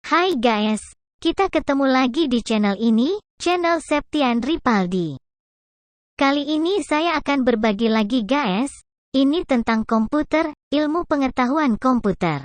Hai guys, kita ketemu lagi di channel ini, channel Septian Ripaldi. Kali ini saya akan berbagi lagi guys, ini tentang komputer, ilmu pengetahuan komputer.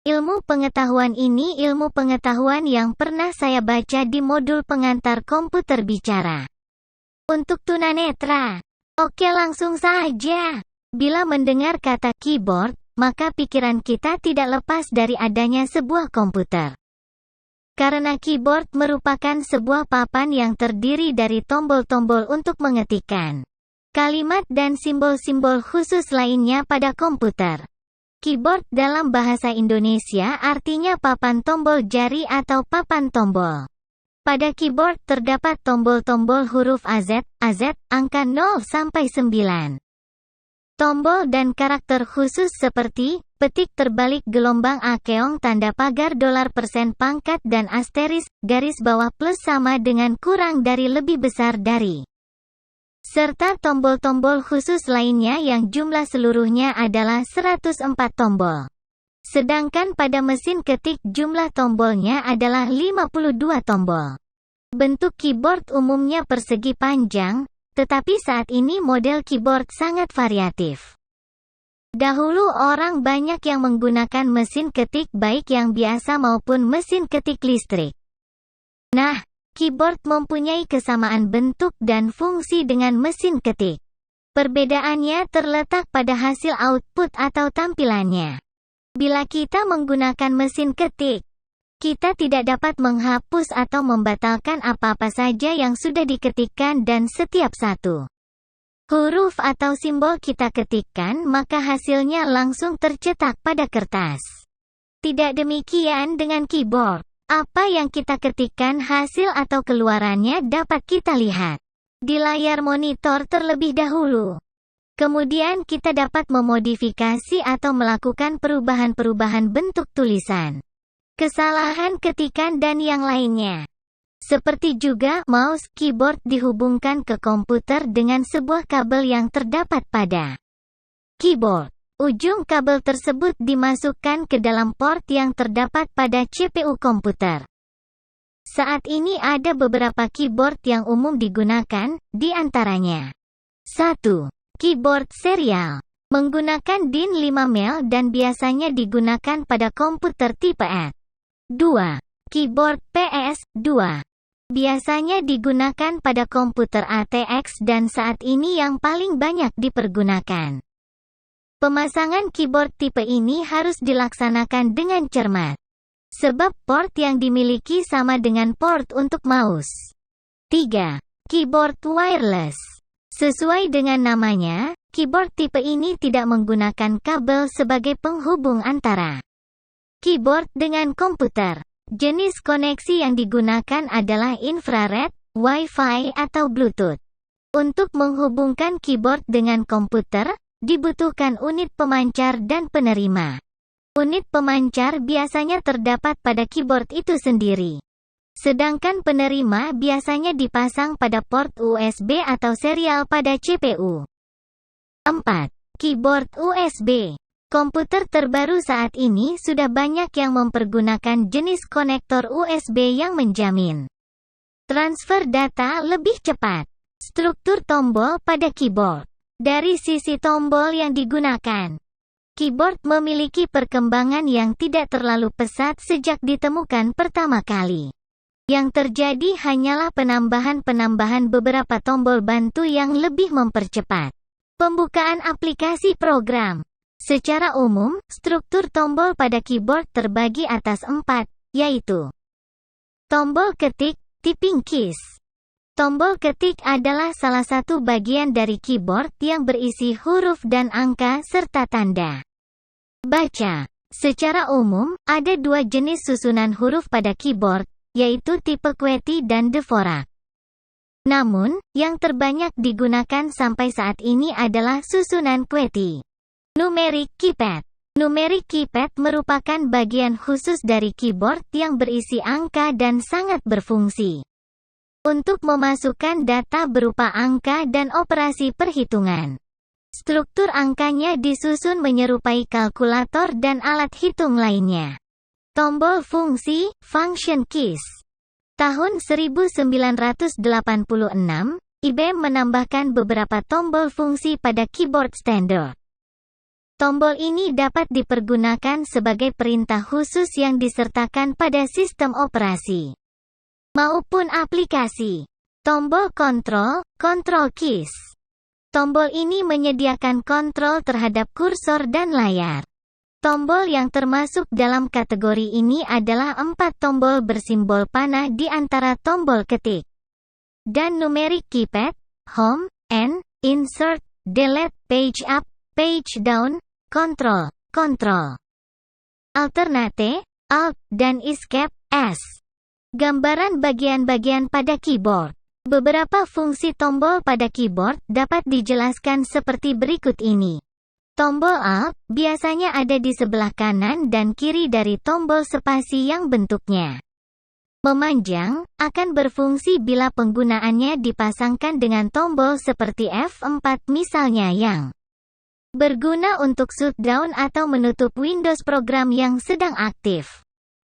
Ilmu pengetahuan ini ilmu pengetahuan yang pernah saya baca di modul pengantar komputer bicara. Untuk tunanetra, oke langsung saja. Bila mendengar kata keyboard, maka pikiran kita tidak lepas dari adanya sebuah komputer. Karena keyboard merupakan sebuah papan yang terdiri dari tombol-tombol untuk mengetikkan kalimat dan simbol-simbol khusus lainnya pada komputer. Keyboard dalam bahasa Indonesia artinya papan tombol jari atau papan tombol. Pada keyboard terdapat tombol-tombol huruf AZ, angka 0 sampai 9. Tombol dan karakter khusus seperti petik terbalik gelombang akeong tanda pagar $% pangkat dan asteris garis bawah plus sama dengan kurang dari lebih besar dari, serta tombol-tombol khusus lainnya yang jumlah seluruhnya adalah 104 tombol. Sedangkan pada mesin ketik jumlah tombolnya adalah 52 tombol. Bentuk keyboard umumnya persegi panjang, tetapi saat ini model keyboard sangat variatif. Dahulu orang banyak yang menggunakan mesin ketik baik yang biasa maupun mesin ketik listrik. Nah, keyboard mempunyai kesamaan bentuk dan fungsi dengan mesin ketik. Perbedaannya terletak pada hasil output atau tampilannya. Bila kita menggunakan mesin ketik, kita tidak dapat menghapus atau membatalkan apa-apa saja yang sudah diketikkan dan setiap satu huruf atau simbol kita ketikkan maka hasilnya langsung tercetak pada kertas. Tidak demikian dengan keyboard. Apa yang kita ketikkan hasil atau keluarannya dapat kita lihat di layar monitor terlebih dahulu. Kemudian kita dapat memodifikasi atau melakukan perubahan-perubahan bentuk tulisan, kesalahan ketikan dan yang lainnya. Seperti juga mouse, keyboard dihubungkan ke komputer dengan sebuah kabel yang terdapat pada keyboard. Ujung kabel tersebut dimasukkan ke dalam port yang terdapat pada CPU komputer. Saat ini ada beberapa keyboard yang umum digunakan, di antaranya 1. Keyboard serial. Menggunakan DIN 5 mil dan biasanya digunakan pada komputer tipe X. 2. Keyboard PS2. Biasanya digunakan pada komputer ATX dan saat ini yang paling banyak dipergunakan. Pemasangan keyboard tipe ini harus dilaksanakan dengan cermat, sebab port yang dimiliki sama dengan port untuk mouse. 3. Keyboard wireless. Sesuai dengan namanya, keyboard tipe ini tidak menggunakan kabel sebagai penghubung antara keyboard dengan komputer. Jenis koneksi yang digunakan adalah infrared, Wi-Fi atau Bluetooth. Untuk menghubungkan keyboard dengan komputer, dibutuhkan unit pemancar dan penerima. Unit pemancar biasanya terdapat pada keyboard itu sendiri. Sedangkan penerima biasanya dipasang pada port USB atau serial pada CPU. 4. Keyboard USB. Komputer terbaru saat ini sudah banyak yang mempergunakan jenis konektor USB yang menjamin transfer data lebih cepat. Struktur tombol pada keyboard. Dari sisi tombol yang digunakan, keyboard memiliki perkembangan yang tidak terlalu pesat sejak ditemukan pertama kali. Yang terjadi hanyalah penambahan beberapa tombol bantu yang lebih mempercepat pembukaan aplikasi program. Secara umum, struktur tombol pada keyboard terbagi atas 4, yaitu tombol ketik, typing keys. Tombol ketik adalah salah satu bagian dari keyboard yang berisi huruf dan angka serta tanda baca. Secara umum, ada dua jenis susunan huruf pada keyboard, yaitu tipe QWERTY dan Dvorak. Namun, yang terbanyak digunakan sampai saat ini adalah susunan QWERTY. Numeric keypad. Numeric keypad merupakan bagian khusus dari keyboard yang berisi angka dan sangat berfungsi untuk memasukkan data berupa angka dan operasi perhitungan. Struktur angkanya disusun menyerupai kalkulator dan alat hitung lainnya. Tombol fungsi, function keys. Tahun 1986, IBM menambahkan beberapa tombol fungsi pada keyboard standar. Tombol ini dapat dipergunakan sebagai perintah khusus yang disertakan pada sistem operasi maupun aplikasi. Tombol kontrol, control keys. Tombol ini menyediakan kontrol terhadap kursor dan layar. Tombol yang termasuk dalam kategori ini adalah 4 tombol bersimbol panah di antara tombol ketik dan numerik keypad, home, end, insert, delete, page up, page down, control, alternate, alt, dan escape, S. Gambaran bagian-bagian pada keyboard. Beberapa fungsi tombol pada keyboard dapat dijelaskan seperti berikut ini. Tombol Alt biasanya ada di sebelah kanan dan kiri dari tombol spasi yang bentuknya memanjang, akan berfungsi bila penggunaannya dipasangkan dengan tombol seperti F4 misalnya yang berguna untuk shutdown atau menutup Windows program yang sedang aktif.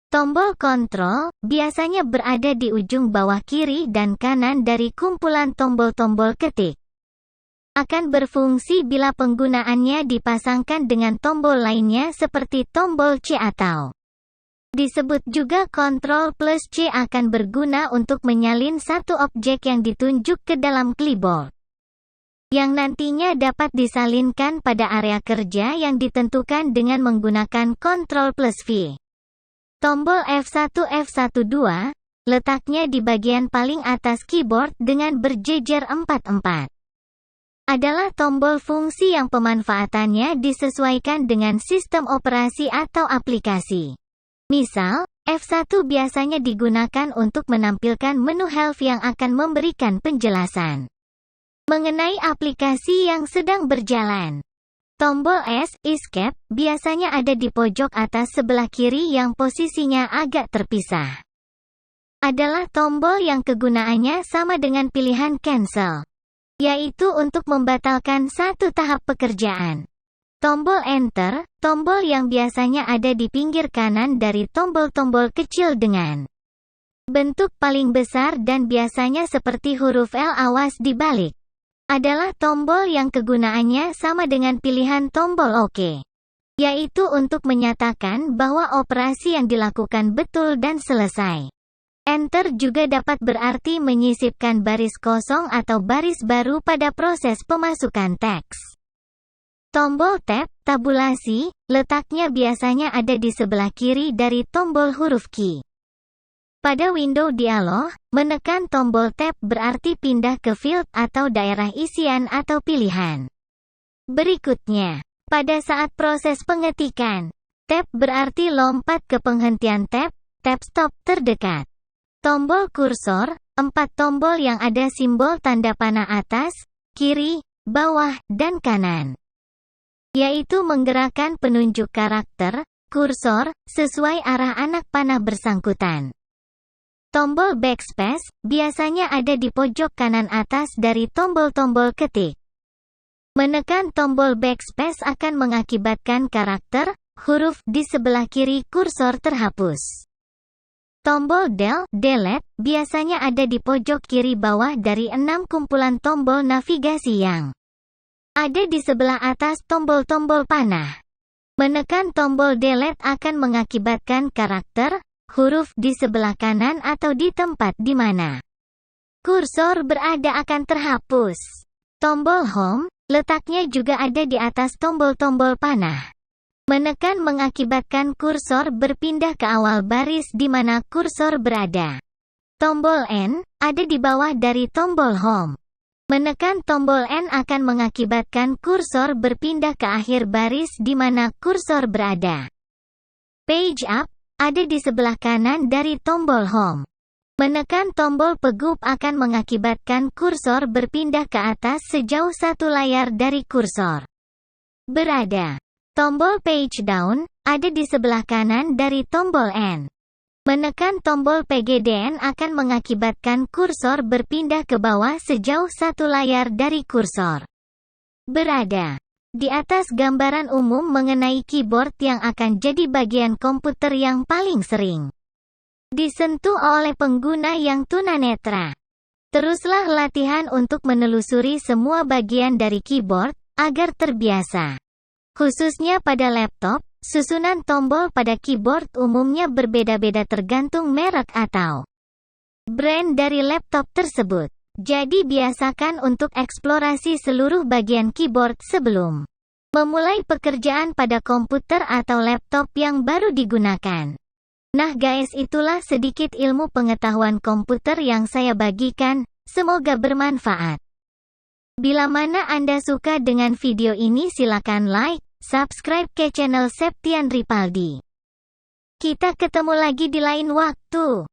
Tombol kontrol biasanya berada di ujung bawah kiri dan kanan dari kumpulan tombol-tombol ketik. Akan berfungsi bila penggunaannya dipasangkan dengan tombol lainnya seperti tombol C atau disebut juga Ctrl plus C akan berguna untuk menyalin satu objek yang ditunjuk ke dalam keyboard, yang nantinya dapat disalinkan pada area kerja yang ditentukan dengan menggunakan Ctrl plus V. Tombol F1 F12 letaknya di bagian paling atas keyboard dengan berjejer 4-4. Adalah tombol fungsi yang pemanfaatannya disesuaikan dengan sistem operasi atau aplikasi. Misal, F1 biasanya digunakan untuk menampilkan menu help yang akan memberikan penjelasan mengenai aplikasi yang sedang berjalan. Tombol S, escape, biasanya ada di pojok atas sebelah kiri yang posisinya agak terpisah. Adalah tombol yang kegunaannya sama dengan pilihan cancel, yaitu untuk membatalkan satu tahap pekerjaan. Tombol Enter, tombol yang biasanya ada di pinggir kanan dari tombol-tombol kecil dengan bentuk paling besar dan biasanya seperti huruf L awas dibalik. Adalah tombol yang kegunaannya sama dengan pilihan tombol OK, yaitu untuk menyatakan bahwa operasi yang dilakukan betul dan selesai. Enter juga dapat berarti menyisipkan baris kosong atau baris baru pada proses pemasukan teks. Tombol Tab, tabulasi, letaknya biasanya ada di sebelah kiri dari tombol huruf key. Pada window dialog, menekan tombol Tab berarti pindah ke field atau daerah isian atau pilihan. Berikutnya, pada saat proses pengetikan, Tab berarti lompat ke penghentian tab stop terdekat. Tombol kursor, 4 tombol yang ada simbol tanda panah atas, kiri, bawah, dan kanan, yaitu menggerakkan penunjuk karakter, kursor, sesuai arah anak panah bersangkutan. Tombol backspace, biasanya ada di pojok kanan atas dari tombol-tombol ketik. Menekan tombol backspace akan mengakibatkan karakter, huruf di sebelah kiri kursor terhapus. Tombol Del, delete, biasanya ada di pojok kiri bawah dari 6 kumpulan tombol navigasi yang ada di sebelah atas tombol-tombol panah. Menekan tombol delete akan mengakibatkan karakter, huruf di sebelah kanan atau di tempat di mana kursor berada akan terhapus. Tombol home, letaknya juga ada di atas tombol-tombol panah. Menekan mengakibatkan kursor berpindah ke awal baris di mana kursor berada. Tombol N, ada di bawah dari tombol home. Menekan tombol N akan mengakibatkan kursor berpindah ke akhir baris di mana kursor berada. Page up, ada di sebelah kanan dari tombol home. Menekan tombol pegup akan mengakibatkan kursor berpindah ke atas sejauh satu layar dari kursor berada. Tombol page down, ada di sebelah kanan dari tombol N. Menekan tombol PGDN akan mengakibatkan kursor berpindah ke bawah sejauh satu layar dari kursor berada. Di atas gambaran umum mengenai keyboard yang akan jadi bagian komputer yang paling sering disentuh oleh pengguna yang tunanetra. Teruslah latihan untuk menelusuri semua bagian dari keyboard, agar terbiasa. Khususnya pada laptop, susunan tombol pada keyboard umumnya berbeda-beda tergantung merek atau brand dari laptop tersebut. Jadi biasakan untuk eksplorasi seluruh bagian keyboard sebelum memulai pekerjaan pada komputer atau laptop yang baru digunakan. Nah guys, itulah sedikit ilmu pengetahuan komputer yang saya bagikan, semoga bermanfaat. Bila mana Anda suka dengan video ini silakan like, subscribe ke channel Septian Ripaldi. Kita ketemu lagi di lain waktu.